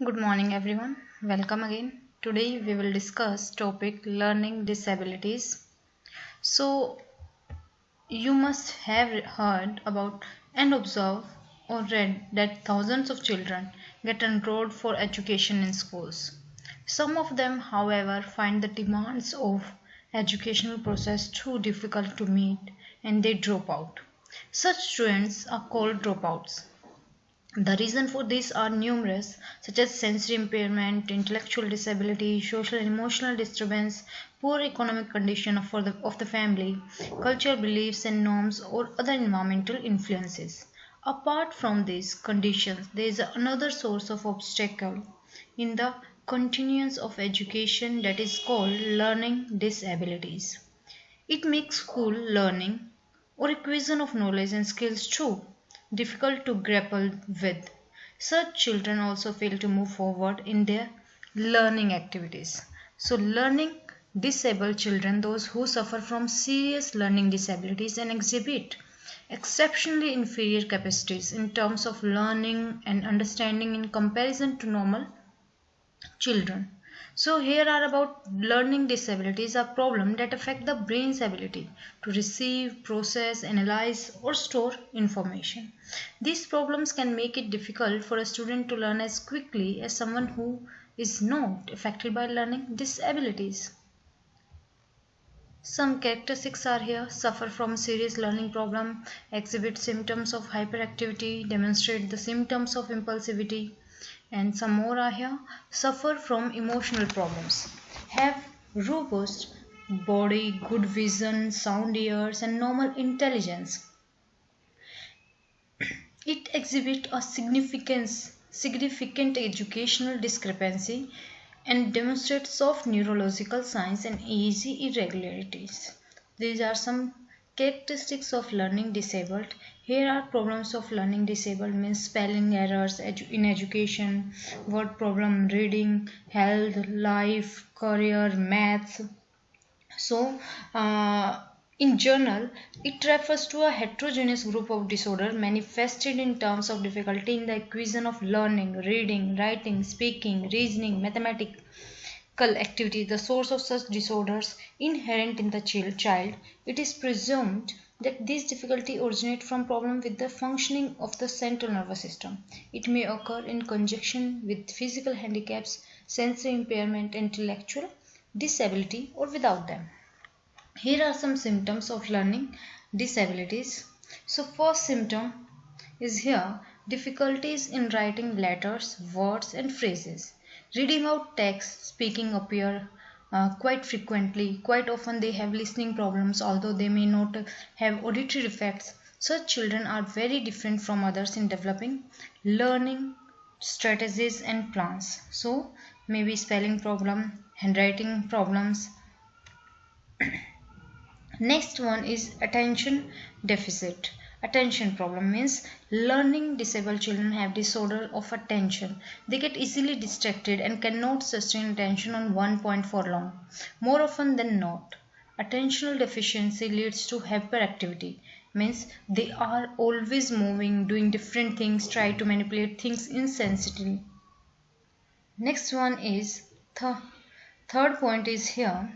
Good morning everyone. Welcome again. Today we will discuss topic learning disabilities. So you must have heard about and observed or read that thousands of children get enrolled for education in schools. Some of them, however, find the demands of educational process too difficult to meet and they drop out. Such students are called dropouts. The reasons for this are numerous, such as sensory impairment, intellectual disability, social and emotional disturbance, poor economic condition of the family, cultural beliefs and norms, or other environmental influences. Apart from these conditions, there is another source of obstacle in the continuance of education that is called learning disabilities. It makes school learning or acquisition of knowledge and skills too difficult to grapple with. Such children also fail to move forward in their learning activities. So, learning disabled children, those who suffer from serious learning disabilities and exhibit exceptionally inferior capacities in terms of learning and understanding in comparison to normal children. So here are about learning disabilities are problems that affect the brain's ability to receive, process, analyze or store information. These problems can make it difficult for a student to learn as quickly as someone who is not affected by learning disabilities. Some characteristics are here: suffer from serious learning problem, exhibit symptoms of hyperactivity, demonstrate the symptoms of impulsivity, and some more are here: suffer from emotional problems, have robust body, good vision, sound ears, and normal intelligence. It exhibits a significant educational discrepancy and demonstrates soft neurological signs and easy irregularities. These are some characteristics of learning disabled. Here are problems of learning disabled means spelling errors in education, word problem, reading, health, life, career, maths. So, in general, it refers to a heterogeneous group of disorder manifested in terms of difficulty in the acquisition of learning, reading, writing, speaking, reasoning, mathematical activity. The source of such disorders inherent in the child. It is presumed that these difficulties originate from problem with the functioning of the central nervous system. It may occur in conjunction with physical handicaps, sensory impairment, intellectual disability, or without them. Here are some symptoms of learning disabilities. So first symptom is here: difficulties in writing letters, words and phrases. Reading out text, speaking appear quite frequently. Quite often they have listening problems although they may not have auditory defects. Such children are very different from others in developing learning strategies and plans. So maybe spelling problem, handwriting problems. Next one is attention deficit. Attention problem means learning disabled children have disorder of attention. They get easily distracted and cannot sustain attention on one point for long. More often than not, attentional deficiency leads to hyperactivity. Means they are always moving, doing different things, try to manipulate things insensitively. Next one is third point is here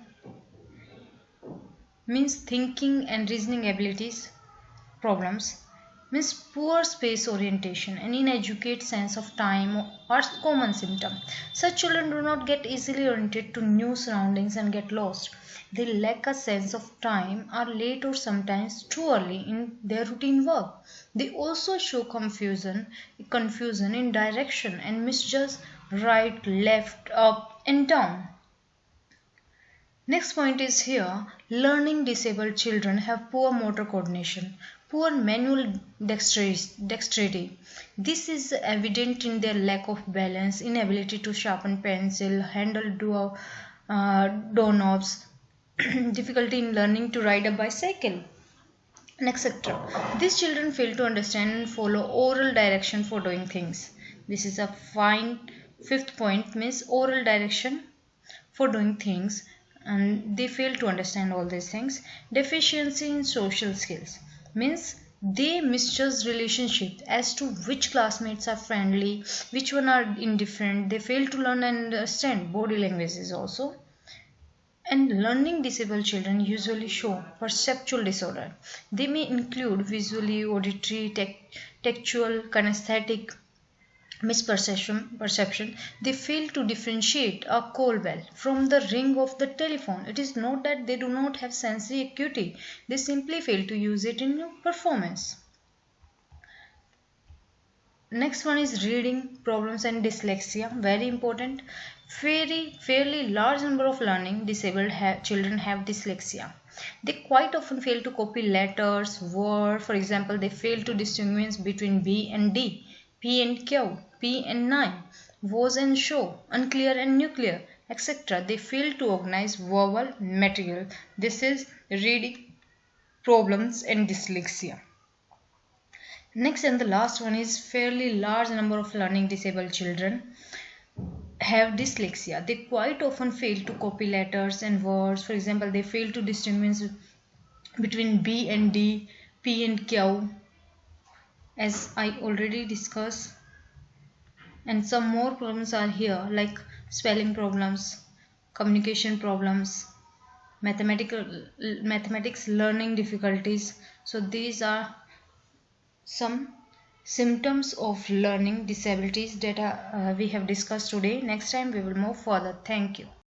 means thinking and reasoning abilities problems means poor space orientation and inadequate sense of time are common symptom. Such children do not get easily oriented to new surroundings and get lost. They lack a sense of time, are late or sometimes too early in their routine work. They also show confusion in direction and misjudge right, left, up and down. Next point is here: learning disabled children have poor motor coordination, poor manual dexterity. This is evident in their lack of balance, inability to sharpen pencil, handle doorknobs, difficulty in learning to ride a bicycle, and etc. These children fail to understand and follow oral direction for doing things. This is a fine fifth point means oral direction for doing things, and they fail to understand all these things. Deficiency in social skills means They misjudge relationships as to which classmates are friendly, which one are indifferent. They fail to learn and understand body languages also. And learning disabled children usually show perceptual disorder. They may include visually, auditory, textual, kinesthetic misperception. They fail to differentiate a call bell from the ring of the telephone. It is not that they do not have sensory acuity, they simply fail to use it in performance. Next one is reading problems and dyslexia. Very important. Fairly large number of learning disabled children have dyslexia. They quite often fail to copy letters, words. For example, they fail to distinguish between B and D, P and Q, P and 9, was and show, unclear and nuclear, etc. They fail to organize verbal material. This is reading problems and dyslexia. Next and the last one is fairly large number of learning disabled children have dyslexia. They quite often fail to copy letters and words. For example, they fail to distinguish between B and D, P and Q, as I already discussed. And some more problems are here like spelling problems, communication problems, mathematics learning difficulties. So these are some symptoms of learning disabilities that we have discussed today. Next time we will move further. Thank you.